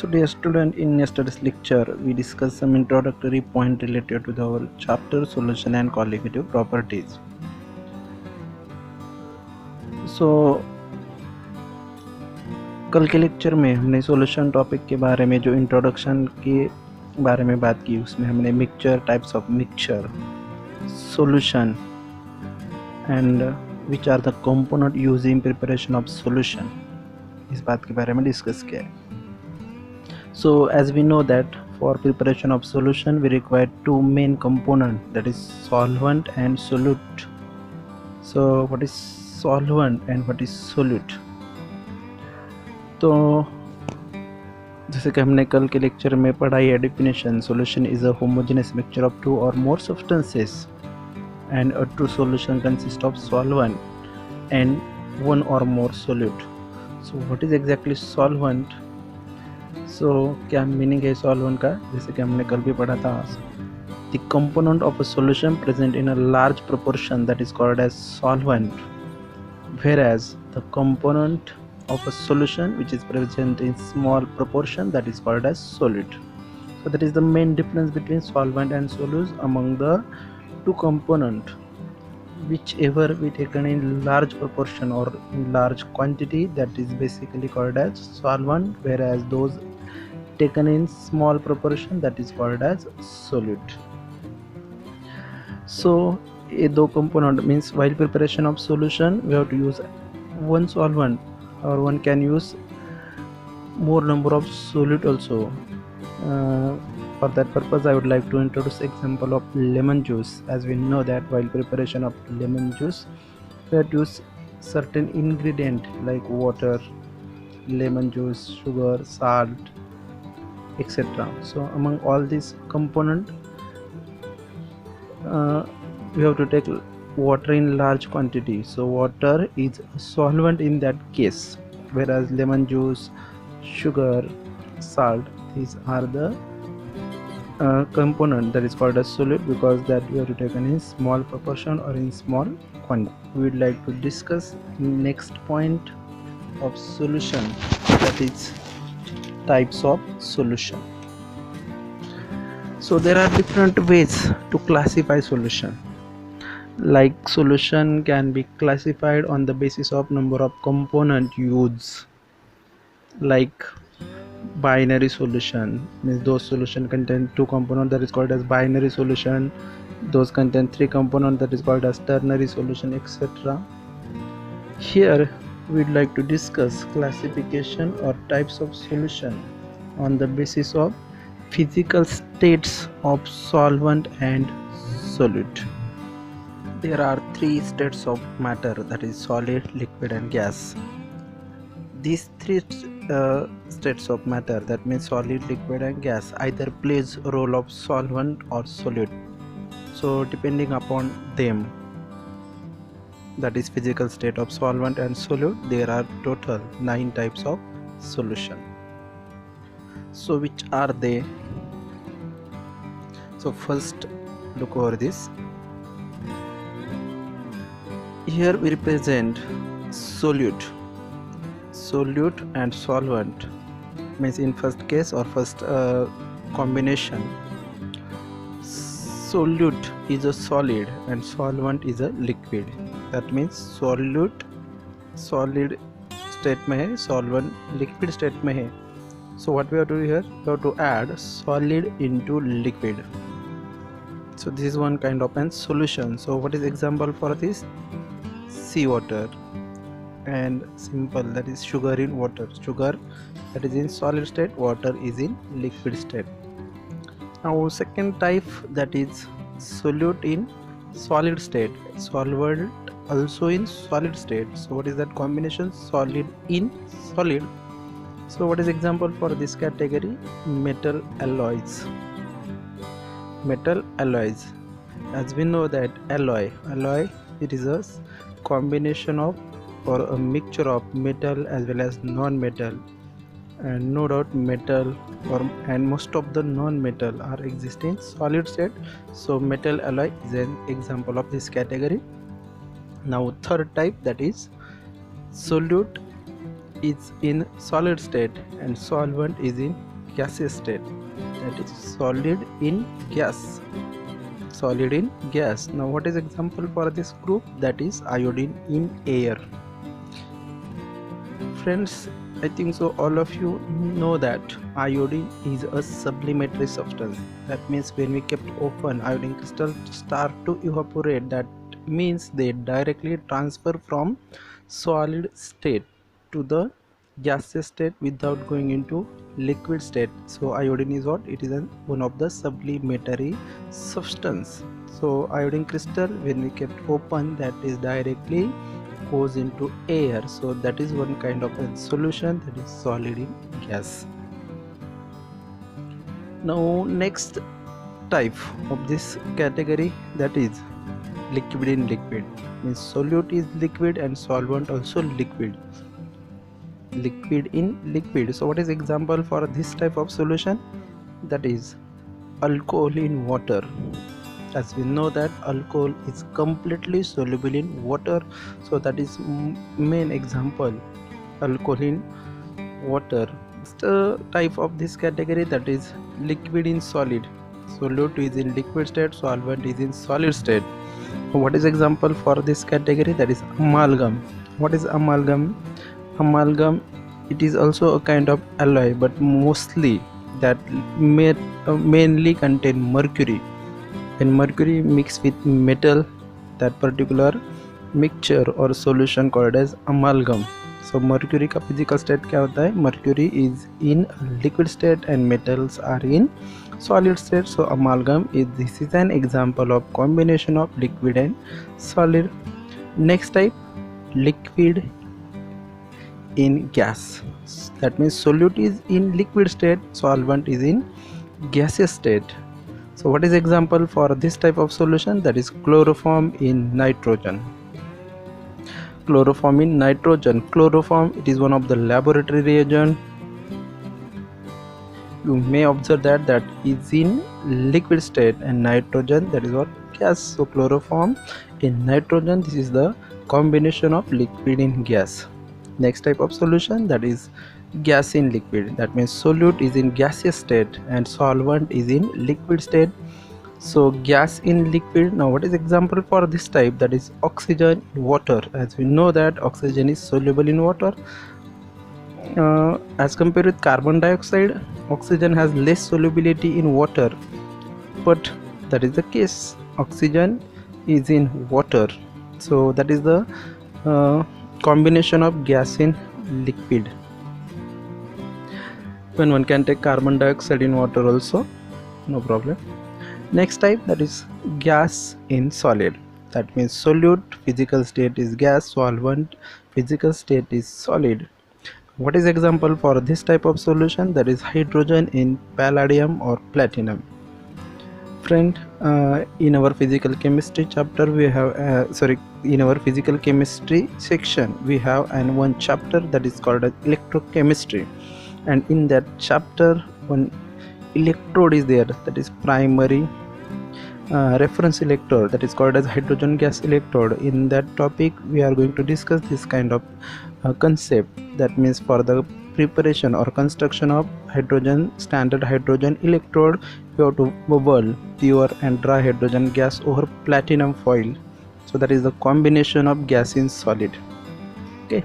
So dear student, in yesterday's lecture we discussed some introductory point related to our chapter solution and colligative properties. So कल के lecture में हमने solution topic के बारे में जो इंट्रोडक्शन के बारे में बात की, उसमें हमने mixture, types of mixture, solution and which are the component used in preparation of solution, इस बात के बारे में डिस्कस किया है. So as we know that for preparation of solution we require two main components, that is solvent and solute. So what is solvent and what is solute? तो जैसे कि हमने कल के लेक्चर में पढ़ाई है definition, solution is a homogeneous mixture of two or more substances and a true solution consists of solvent and one or more solute. So what is exactly solvent? So क्या मीनिंग है solvent का, जैसे कि हमने कल भी पढ़ा था. The component of a solution present in a large proportion that is called as solvent, whereas the component of a solution which is present in small proportion that is called as solute. So that is the main difference between solvent and solute among the two components. Whichever we taken in large proportion or in large quantity, that is basically called as solvent, whereas those taken in small proportion that is called as solute. So a दो component means while preparation of solution we have to use one solvent or one can use more number of solute also. For that purpose I would like to introduce example of lemon juice. As we know that while preparation of lemon juice we have to use certain ingredient like water, lemon juice, sugar, salt, etc. So among all these components we have to take water in large quantity. So water is solvent in that case, whereas lemon juice, sugar, salt, these are the component that is called as solute, because that we have to take in small proportion or in small quantity. We would like to discuss next point of solution, that is types of solution. So there are different ways to classify solution. Like solution can be classified on the basis of number of component used. Like binary solution means those solution contain two components, that is called as binary solution. Those contain three components, that is called as ternary solution, etc. Here we'd like to discuss classification or types of solution on the basis of physical states of solvent and solute. There are three states of matter, that is solid, liquid and gas. These three states of matter, that means solid, liquid and gas, either plays a role of solvent or solute. So depending upon them, that is physical state of solvent and solute, there are total 9 types of solution. So which are they? So first look over this. Here we represent solute and solvent, means in first case or first combination, solute is a solid and solvent is a liquid. That means solute solid state में है, solvent liquid state में है. So what we have to do here, we have to add solid into liquid. So this is one kind of an solution. So what is example for this? Sea water and simple, that is sugar in water. Sugar that is in solid state, water is in liquid state. Now second type, that is solute in solid state, solvent also in solid state. So what is that combination? Solid in solid. So what is example for this category? Metal alloys. Metal alloys, as we know that alloy it is a combination of or a mixture of metal as well as non-metal, and no doubt metal and most of the non-metal are existing solid state. So metal alloy is an example of this category. Now third type, that is solute is in solid state and solvent is in gaseous state. That is solid in gas. Solid in gas. Now what is example for this group? That is iodine in air. Friends, I think so all of you know that iodine is a subliminary substance. That means when we kept open, iodine crystals start to evaporate. That means they directly transfer from solid state to the gaseous state without going into liquid state. So iodine is what? It is one of the subliminary substance. So iodine crystal, when we kept open, that is directly goes into air. So that is one kind of a solution, that is solid in gas. Now next type of this category, that is liquid in liquid. Means solute is liquid and solvent also liquid. Liquid in liquid. So what is example for this type of solution? That is alcohol in water. As we know that alcohol is completely soluble in water, so that is main example, alcohol in water. The type of this category, that is liquid in solid. Solute is in liquid state, solvent is in solid state. What is example for this category? That is amalgam. What is amalgam? Amalgam, it is also a kind of alloy, but mostly that mainly contain mercury. When mercury mixed with metal, that particular mixture or solution called as amalgam. So mercury का physical state क्या होता है? Mercury is in liquid state and metals are in solid state. So amalgam this is an example of combination of liquid and solid. Next type, liquid in gas. That means solute is in liquid state, solvent is in gaseous state. So what is example for this type of solution? That is chloroform in nitrogen. Chloroform in nitrogen. Chloroform, it is one of the laboratory reagent. You may observe that is in liquid state, and nitrogen, that is what? Gas. So chloroform in nitrogen, this is the combination of liquid in gas. Next type of solution, that is gas in liquid. That means solute is in gaseous state and solvent is in liquid state. So gas in liquid. Now what is example for this type? That is oxygen in water. As we know that oxygen is soluble in water. As compared with carbon dioxide, oxygen has less solubility in water, but that is the case. Oxygen is in water. So that is the combination of gas in liquid. When one can take carbon dioxide in water also, no problem. Next type, that is gas in solid. That means solute physical state is gas, solvent physical state is solid. What is example for this type of solution? That is hydrogen in palladium or platinum. Friend, in our physical chemistry chapter we have in our physical chemistry section we have one chapter that is called as electrochemistry, and in that chapter one electrode is there, that is primary reference electrode, that is called as hydrogen gas electrode. In that topic we are going to discuss this kind of concept. That means for the preparation or construction of hydrogen, standard hydrogen electrode, you have to bubble pure and dry hydrogen gas over platinum foil. So that is the combination of gas in solid. Okay,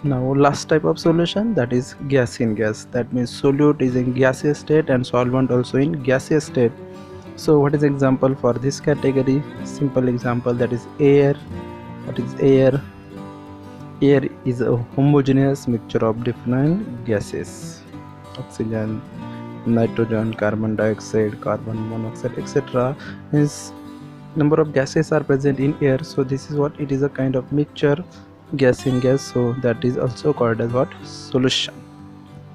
now last type of solution, that is gas in gas. That means solute is in gaseous state and solvent also in gaseous state. So what is example for this category? Simple example, that is air. What is air? Air is a homogeneous mixture of different gases: oxygen, nitrogen, carbon dioxide, carbon monoxide, etc. Means number of gases are present in air. So this is what it is, a kind of mixture, gas in gas. So that is also called as what? Solution.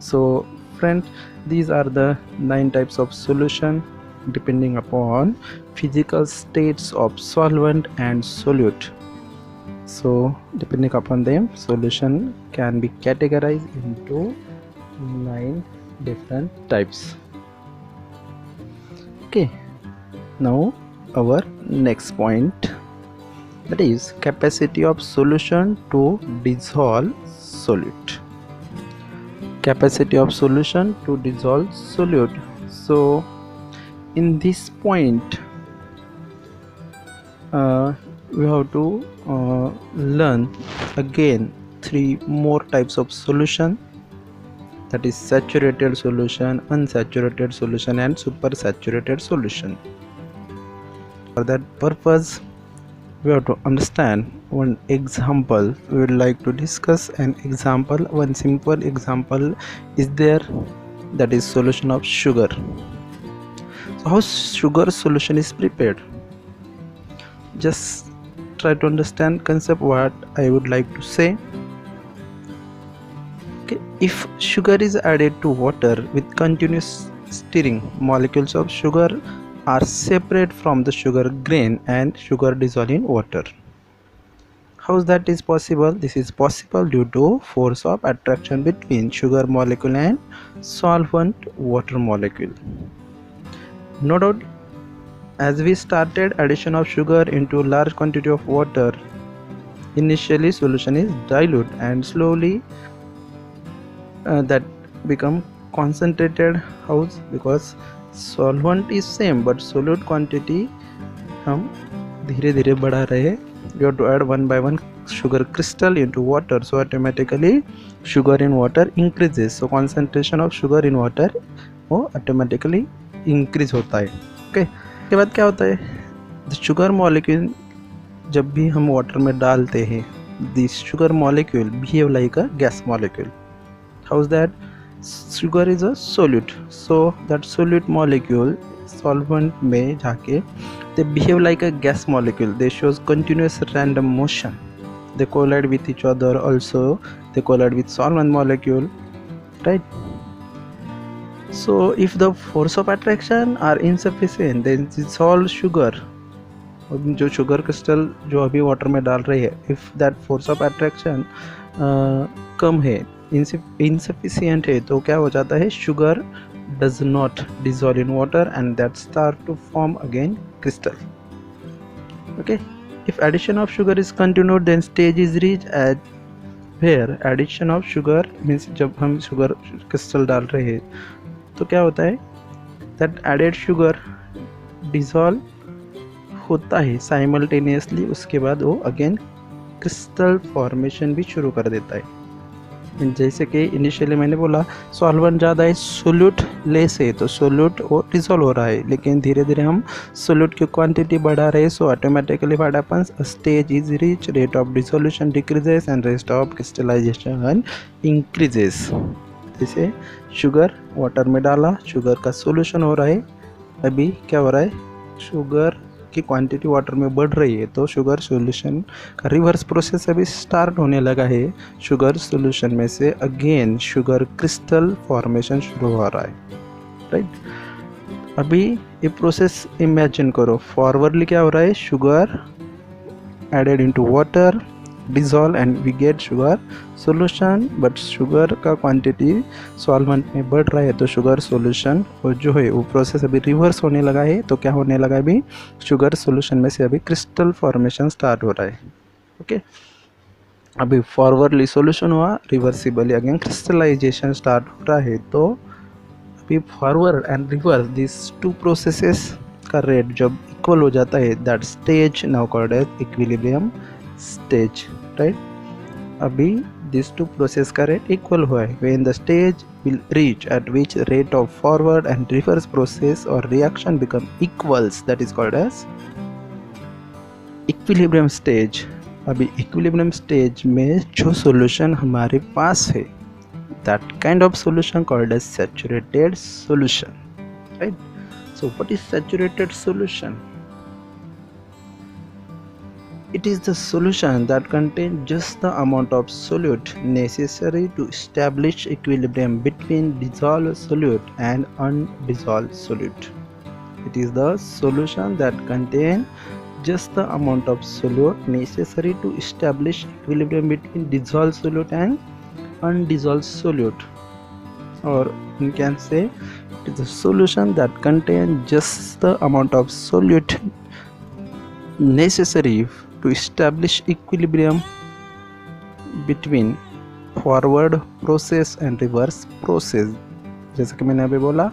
So friend, these are the 9 types of solution depending upon physical states of solvent and solute. So depending upon them, solution can be categorized into 9 different types. Okay, now our next point, that is capacity of solution to dissolve solute. capacity of solution to dissolve solute. So in this point we have to learn again 3 more types of solution, that is saturated solution, unsaturated solution and supersaturated solution. For that purpose we have to understand one example. We would like to discuss an example. One simple example is there, that is solution of sugar. So how sugar solution is prepared? Just try to understand concept what I would like to say. Okay, if sugar is added to water with continuous stirring, molecules of sugar are separate from the sugar grain and sugar dissolved in water. How that is possible? This is possible due to force of attraction between sugar molecule and solvent water molecule. No doubt, as we started addition of sugar into large quantity of water, initially solution is dilute and slowly that become concentrated. How? Because solvent is same but solute quantity हम धीरे धीरे बढ़ा रहे हैं. You have to add one by one sugar crystal into water, so automatically sugar in water increases. So concentration of sugar in water वो automatically increase होता है. Okay, के बाद क्या होता है? The sugar molecule जब भी हम water में डालते हैं, this sugar molecule behave like a gas molecule. How is that? Sugar is a solute, so that solute molecule solvent में जाके they behave like a gas molecule. They shows continuous random motion. They collide with each other. Also they collide with solvent molecule, right? So if the force of attraction are insufficient, then dissolve sugar. जो sugar crystal जो अभी water में डाल रही है, if that force of attraction कम है, insufficient है, तो क्या हो जाता है? Sugar does not dissolve in water and that start to form again crystal. Okay, if addition of sugar is continued, then stage is reached at where addition of sugar means जब हम sugar crystal डाल रहे हैं तो क्या होता है? that added sugar dissolve होता है simultaneously. उसके बाद वो again crystal formation भी शुरू कर देता है. जैसे कि इनिशियली मैंने बोला सॉल्वेंट ज़्यादा है, सोल्यूट लेस है, तो सोल्यूट वो डिसॉल्व हो रहा है, लेकिन धीरे धीरे हम सोल्यूट की क्वांटिटी बढ़ा रहे हैं. So automatically what happens? Stage is reach, rate of dissolution decreases and rate of crystallisation increases. जैसे शुगर वाटर में डाला, शुगर का सोल्यूशन हो रहा है. अभी क्या हो रहा है? शुगर की क्वांटिटी वाटर में बढ़ रही है, तो शुगर सॉल्यूशन का रिवर्स प्रोसेस अभी स्टार्ट होने लगा है. शुगर सॉल्यूशन में से अगेन शुगर क्रिस्टल फॉर्मेशन शुरू हो रहा है, राइट? अभी ये प्रोसेस इमेजिन करो. फॉरवर्डली क्या हो रहा है? Sugar added into water, dissolve and we get sugar solution. But sugar का क्वांटिटी सॉल्वेंट में बढ़ रहा है, तो शुगर सॉल्यूशन जो है वो प्रोसेस अभी रिवर्स होने लगा है. तो क्या होने लगा? अभी शुगर सॉल्यूशन में से अभी क्रिस्टल फॉर्मेशन स्टार्ट हो रहा है. ओके, अभी फॉरवर्डली सॉल्यूशन हुआ, रिवर्सिबली अगेन क्रिस्टलाइजेशन स्टार्ट हो रहा है. तो अभी forward and reverse this two processes का रेट जब इक्वल हो जाता है, that stage now called as equilibrium stage, right? अभी दिस टू प्रोसेस का रेट इक्वल हुआ है. When the stage will reach at which rate of forward and reverse process और reaction become equals, that is called as equilibrium stage. अभी equilibrium stage में जो solution हमारे पास है, that kind of solution called as saturated solution, right? So what is saturated solution? It is the solution that contains just the amount of solute necessary to establish equilibrium between dissolved solute and undissolved solute. It is the solution that contains just the amount of solute necessary to establish equilibrium between dissolved solute and undissolved solute. Or you can say it is a solution that contains just the amount of solute necessary to establish equilibrium between forward process and reverse process. जैसे कि मैंने अभी बोला,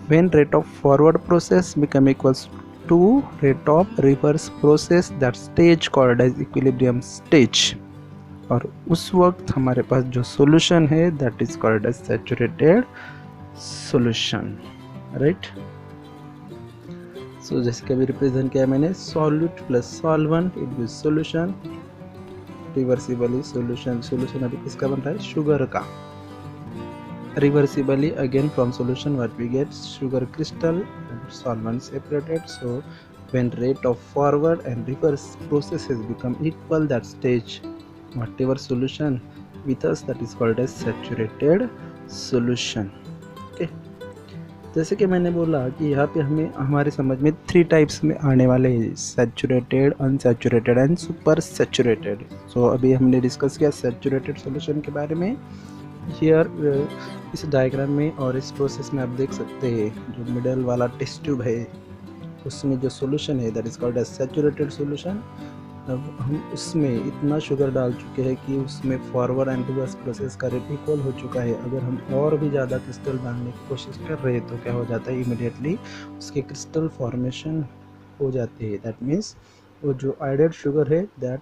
when rate of forward process become equals to rate of reverse process, that stage called as equilibrium stage, और उस वक्त हमारे पास जो सॉल्यूशन है that is called as saturated solution, right? So जैसे कि अभी रिप्रेजेंट किया मैंने, solute plus solvent it gives solution, reversibly solution अभी किसका बन रहा है, शुगर का। Reversibly again from solution what we get, sugar crystal and solvent separated. So when rate of forward and reverse processes become equal, that stage whatever solution with us, that is called as saturated solution. Okay, जैसे कि मैंने बोला कि यहाँ पे हमें हमारे समझ में 3 टाइप्स में आने वाले हैं, saturated, unsaturated and super saturated. So अभी हमने डिस्कस किया सैचुरेटेड सॉल्यूशन के बारे में। हियर इस डायग्राम में और इस प्रोसेस में आप देख सकते हैं, जो मिडल वाला टेस्ट ट्यूब है उसमें जो सॉल्यूशन है that is called as saturated solution. अब हम उसमें इतना शुगर डाल चुके हैं कि उसमें फॉरवर्ड एंड रिवर्स प्रोसेस का रेट इक्वल हो चुका है। अगर हम और भी ज़्यादा क्रिस्टल डालने की कोशिश कर रहे हैं तो क्या हो जाता है, इमीडिएटली उसके क्रिस्टल फॉर्मेशन हो जाती है। दैट मीन्स वो जो एडेड शुगर है दैट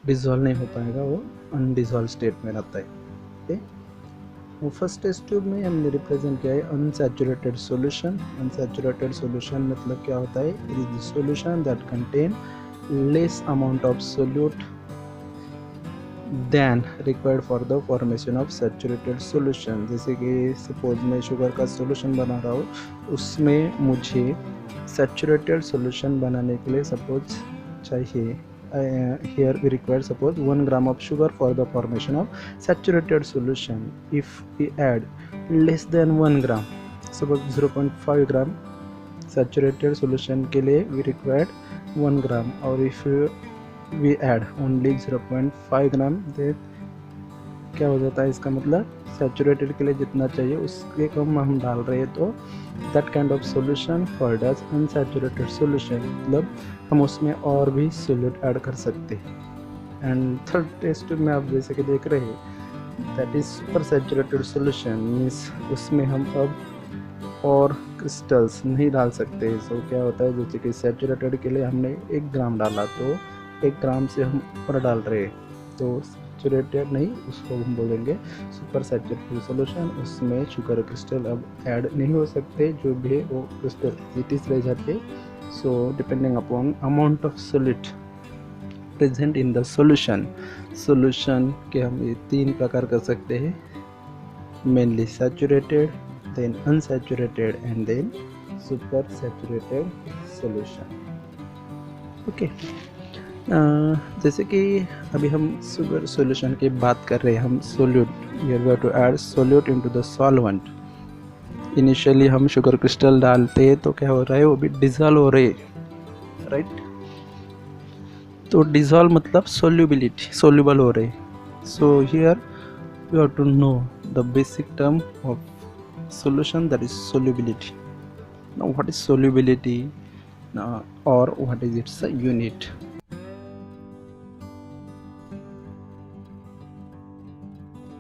डिज़ोल्व नहीं हो पाएगा, वो अनडिज़ोल्व स्टेट में रहता है। ओके, वो फर्स्ट टेस्ट ट्यूब में हमने रिप्रेजेंट किया है अनसैचुरेटेड सॉल्यूशन। अनसैचुरेटेड सॉल्यूशन मतलब क्या होता है, it is the solution that contain less amount of solute than required for the formation of saturated solution. जैसे कि सपोज मैं शुगर का सॉल्यूशन बना रहा हूँ, उसमें मुझे सैचुरेटेड सॉल्यूशन बनाने के लिए सपोज चाहिए, here we require suppose 1 gram of sugar for the formation of saturated solution. If we add less than 1 gram, suppose 0.5 gram, saturated solution के लिए we required 1 gram, और if we add only 0.5 gram, then क्या हो जाता है, इसका मतलब saturated के लिए जितना चाहिए उसके कम हम डाल रहे हैं, तो that kind of solution called as unsaturated solution. मतलब हम उसमें और भी सोल्यूट ऐड कर सकते हैं। एंड थर्ड टेस्ट में आप जैसे कि देख रहे हैं that is super saturated solution, means उसमें हम अब और क्रिस्टल्स नहीं डाल सकते। सो क्या होता है, जैसे कि सैचुरेटेड के लिए हमने 1 ग्राम डाला तो 1 ग्राम से हम ऊपर डाल रहे हैं, तो सैचुरेटेड नहीं, उसको हम बोलेंगे सुपर सैचुरेटेड सॉल्यूशन। उसमें शुगर क्रिस्टल अब ऐड नहीं हो सकते, जो भी है वो क्रिस्टल इट रह जाते। So depending upon amount of solute present in the solution, solution के हम ये 3 प्रकार कर सकते हैं, mainly saturated, then unsaturated and then super saturated solution. Okay, जैसे कि अभी हम शुगर सॉल्यूशन की बात कर रहे हैं, हम solute, we are going to add solute into the solvent. Initially हम शुगर क्रिस्टल डालते हैं तो क्या हो रहा है, वो भी डिज़ोल्व हो रहे हैं, राइट। तो डिज़ोल्व मतलब सोल्यूबिलिटी, सोल्यूबल हो रहे। So here you have to know the basic term of solution, that is solubility. Now what is solubility or what is its unit?